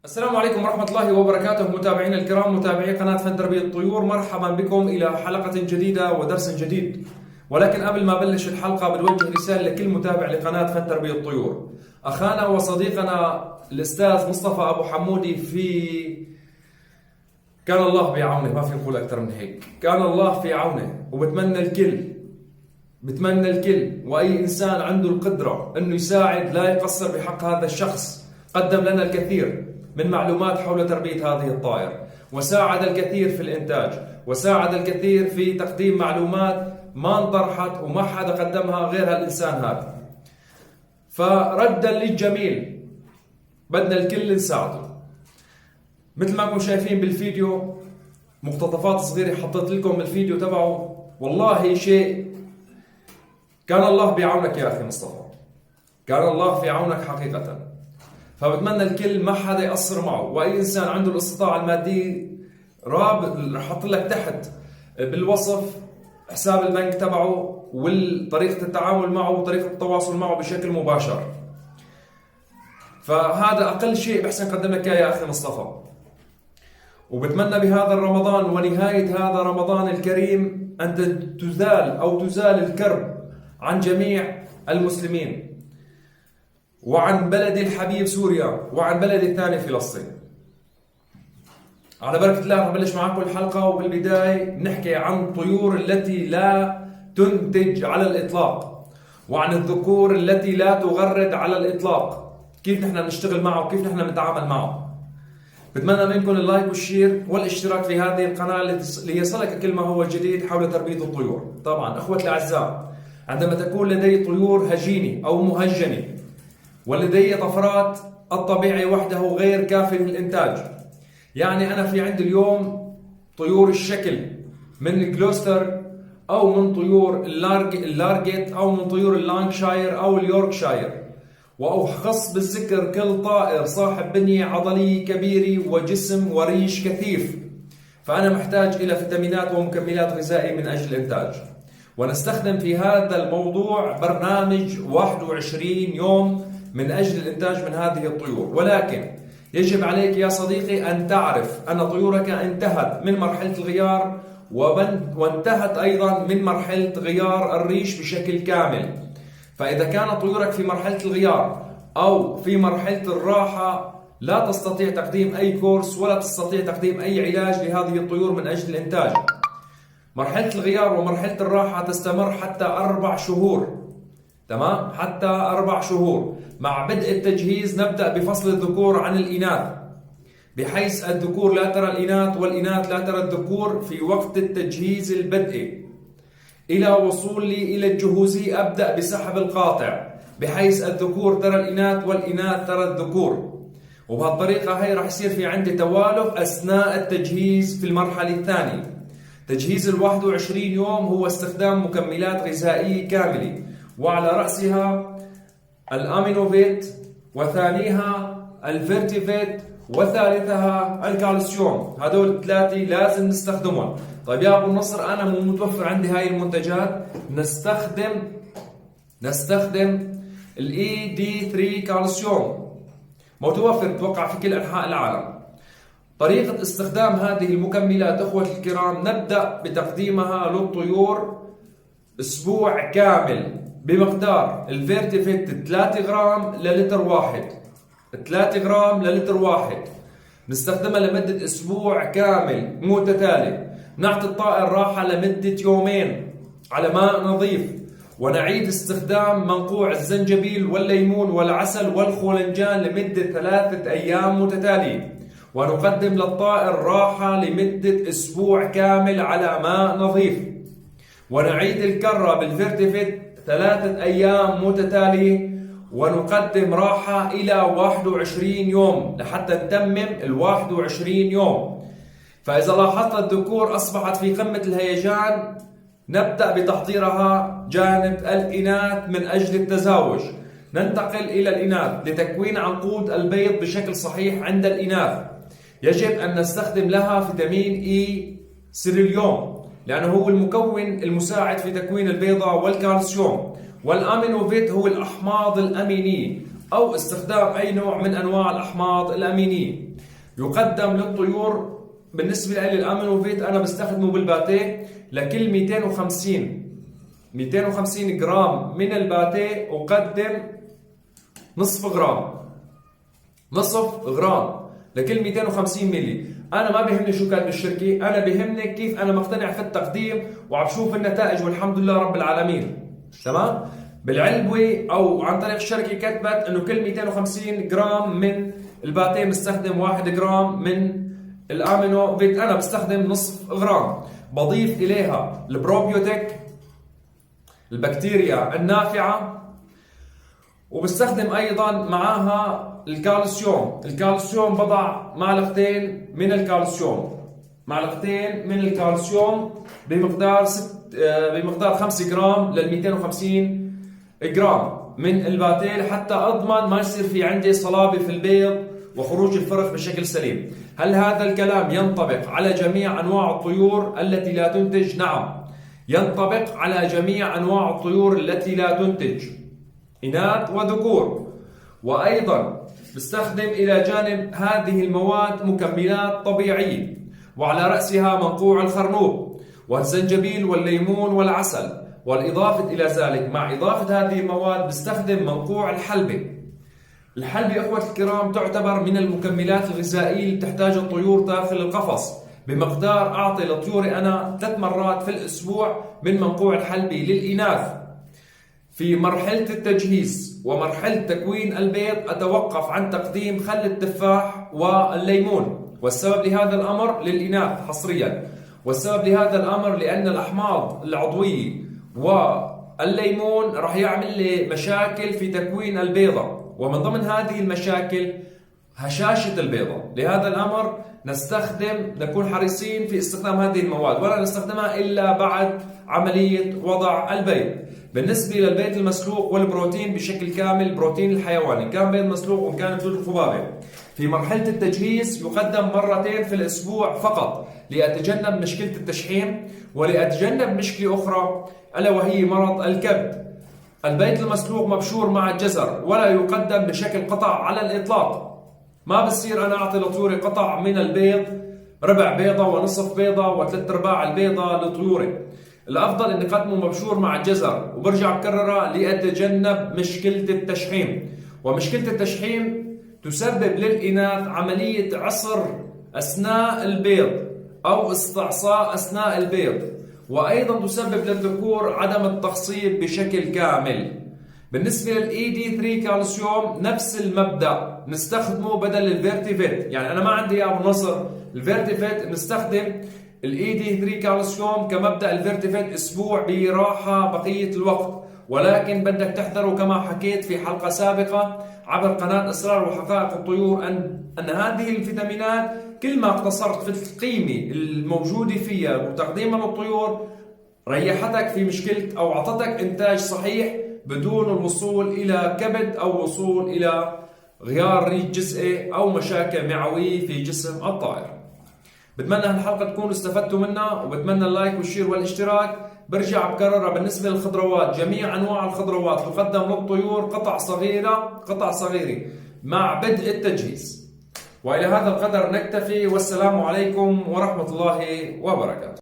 السلام عليكم ورحمة الله وبركاته متابعينا الكرام، متابعي قناة فن تربية الطيور، مرحبا بكم إلى حلقة جديدة ودرس جديد. ولكن قبل ما بلش الحلقة بنوجه رسالة لكل متابع لقناة فن تربية الطيور. أخانا وصديقنا الأستاذ مصطفى أبو حمودي كان الله بعونه، ما في نقول أكثر من هيك، كان الله في عونه. وبتمنى الكل وأي إنسان عنده القدرة أنه يساعد لا يقصر بحق هذا الشخص. قدم لنا الكثير من معلومات حول تربية هذه الطائر، وساعد الكثير في الإنتاج، وساعد الكثير في تقديم معلومات ما انطرحت وما حدا قدمها غير هالإنسان هذا. فردا للجميل بدنا الكل نساعده. مثل ما انتم شايفين بالفيديو مقتطفات صغيرة حطيت لكم الفيديو تبعه. والله شيء كان الله بعونك يا أخي مصطفى، كان الله في عونك حقيقة. فبتمنى الكل ما حدا يقصر معه، واي انسان عنده الاستطاعه الماديه رابط رح احط لك تحت بالوصف حساب البنك تبعه وطريقه التعامل معه وطريقه التواصل معه بشكل مباشر. فهذا اقل شيء بحسن اقدم لك يا اخي مصطفى. وبتمنى بهذا الرمضان ونهايه هذا رمضان الكريم ان تزال الكرب عن جميع المسلمين، وعن بلدي الحبيب سوريا، وعن بلدي الثاني فلسطين. على بركة الله نبلش معكم الحلقة، وبالبداية نحكي عن الطيور التي لا تنتج على الإطلاق، وعن الذكور التي لا تغرد على الإطلاق، كيف نحن نشتغل معه وكيف نحن نتعامل معه. بتمنى منكم اللايك والشير والاشتراك في هذه القناة ليصلك كل ما هو جديد حول تربية الطيور. طبعا أخوتي الأعزاء، عندما تكون لدي طيور هجينة أو مهجنة ولدي طفرات، الطبيعي وحده غير كافي للإنتاج. يعني أنا في عندي اليوم طيور الشكل من الجلوستر أو من طيور اللارجيت أو من طيور اللانكشاير أو اليوركشاير، وأخص بالذكر كل طائر صاحب بنية عضلية كبيرة وجسم وريش كثيف. فأنا محتاج إلى فيتامينات ومكملات غذائية من أجل الإنتاج. ونستخدم في هذا الموضوع برنامج 21 يوم من أجل الإنتاج من هذه الطيور. ولكن يجب عليك يا صديقي أن تعرف أن طيورك انتهت من مرحلة الغيار، وانتهت أيضا من مرحلة غيار الريش بشكل كامل. فإذا كانت طيورك في مرحلة الغيار أو في مرحلة الراحة لا تستطيع تقديم أي كورس ولا تستطيع تقديم أي علاج لهذه الطيور من أجل الإنتاج. مرحلة الغيار ومرحلة الراحة تستمر حتى 4 شهور، تمام؟ حتى 4 شهور. مع بدء التجهيز نبدأ بفصل الذكور عن الإناث، بحيث الذكور لا ترى الإناث والإناث لا ترى الذكور في وقت التجهيز البدئي. إلى وصولي إلى الجهوزية أبدأ بسحب القاطع، بحيث الذكور ترى الإناث والإناث ترى الذكور. وبهالطريقة هي راح يصير في عندي توالف أثناء التجهيز في المرحلة الثانية. تجهيز 21 يوم هو استخدام مكملات غذائية كاملة، وعلى رأسها الأمينوفيت، وثانيها الفيرتيفيت، وثالثها الكالسيوم. هدول 3 لازم نستخدمهم. طيب يا أبو النصر أنا مو متوفر عندي هاي المنتجات، نستخدم الاي دي 3 كالسيوم، متوفر توقع في كل أنحاء العالم. طريقة استخدام هذه المكملات أخوة الكرام، نبدأ بتقديمها للطيور أسبوع كامل بمقدار الفيرتيفيت 3 غرام للتر واحد. 3 غرام للتر واحد نستخدمها لمدة أسبوع كامل متتالي. نعطي الطائر راحة لمدة 2 يومين على ماء نظيف، ونعيد استخدام منقوع الزنجبيل والليمون والعسل والخولنجان لمدة 3 أيام متتالية. ونقدم للطائر راحة لمدة أسبوع كامل على ماء نظيف، ونعيد الكرة بالفيرتيفيت 3 أيام متتالية، ونقدم راحة إلى 21 يوم لحتى نتمم 21 يوم. فإذا لاحظت الذكور أصبحت في قمة الهيجان، نبدأ بتحضيرها جانب الإناث من أجل التزاوج. ننتقل إلى الإناث لتكوين عنقود البيض بشكل صحيح. عند الإناث يجب أن نستخدم لها فيتامين إي سيريليوم، لأنه هو المكون المساعد في تكوين البيضة، والكالسيوم، والأمينوفيت هو الأحماض الأمينية. أو استخدام أي نوع من أنواع الأحماض الأمينية. يقدم للطيور بالنسبة لي الأمينوفيت أنا بستخدمه بالباتيه. لكل 250 جرام من الباتيه أقدم نصف غرام لكل 250 ملي. انا ما بيهمني شو كانت الشركه، انا بيهمني كيف انا مقتنع في التقديم وعم شوف النتائج والحمد لله رب العالمين. تمام. بالعلبه او عن طريق الشركه كتبت انه كل 250 جرام من الباتيه بستخدم 1 جرام من الامينو فيت، انا بستخدم نصف غرام. بضيف اليها البروبيوتيك، البكتيريا النافعه، وبستخدم ايضا معاها الكالسيوم بضع معلقتين من الكالسيوم بمقدار 5 جرام لل 250 جرام من الباتيه، لحتى اضمن ما يصير في عندي صلابه في البيض وخروج الفرخ بشكل سليم. هل هذا الكلام ينطبق على جميع انواع الطيور التي لا تنتج؟ نعم، ينطبق على جميع انواع الطيور التي لا تنتج، إناث وذكور. وأيضا بستخدم إلى جانب هذه المواد مكملات طبيعية، وعلى رأسها منقوع الخرنوب والزنجبيل والليمون والعسل. والإضافة إلى ذلك مع إضافة هذه المواد بستخدم منقوع الحلبة. أخوة الكرام تعتبر من المكملات الغذائية اللي تحتاج الطيور داخل القفص، بمقدار أعطي لطيوري أنا 3 مرات في الأسبوع من منقوع الحلبة للإناث. في مرحلة التجهيز ومرحلة تكوين البيض أتوقف عن تقديم خل التفاح والليمون، والسبب لهذا الأمر للإناث حصريا. والسبب لهذا الأمر لأن الأحماض العضوية والليمون راح يعمل لي مشاكل في تكوين البيضة، ومن ضمن هذه المشاكل هشاشة البيضة. لهذا الأمر نكون حريصين في استخدام هذه المواد، ولا نستخدمها إلا بعد عملية وضع البيض. بالنسبة للبيض المسلوق والبروتين بشكل كامل، البروتين الحيواني كان بيض مسلوق وكان بيض الخبابة، في مرحلة التجهيز يقدم 2 مرات في الأسبوع فقط، لأتجنب مشكلة التشحيم ولأتجنب مشكلة أخرى ألا وهي مرض الكبد. البيض المسلوق مبشور مع الجزر ولا يقدم بشكل قطع على الإطلاق. ما بصير أنا أعطي لطيوري قطع من البيض، ربع بيضة ونصف بيضة و3/4 البيضة لطيوري. الأفضل أن أقدمه مبشور مع الجزر، وبرجع بكررها لأتجنب مشكلة التشحيم. ومشكلة التشحيم تسبب للإناث عملية عصر أثناء البيض أو استعصاء أثناء البيض، وأيضا تسبب للذكور عدم التخصيب بشكل كامل. بالنسبة للإي دي 3 كالسيوم نفس المبدأ، نستخدمه بدل الفيرتيفيت. يعني أنا ما عندي يا أبو نصر الفيرتيفيت، نستخدم الاي دي 3 كالسيوم كمبدأ الفيرتيفيت أسبوع براحة بقية الوقت. ولكن بدك تحذروا كما حكيت في حلقة سابقة عبر قناة أسرار وحقائق الطيور أن هذه الفيتامينات كل ما اقتصرت في القيمة الموجودة فيها وتقديمها للطيور ريحتك في مشكلة أو أعطتك إنتاج صحيح بدون الوصول إلى كبد أو الوصول إلى غيار ريق جزئي أو مشاكل معوية في جسم الطائر. بتمنى هالحلقة تكونوا استفدتوا منها، وبتمنى اللايك والشير والاشتراك. برجع بكررها بالنسبة للخضروات، جميع أنواع الخضروات تقدم للطيور قطع صغيرة مع بدء التجهيز. وإلى هذا القدر نكتفي، والسلام عليكم ورحمة الله وبركاته.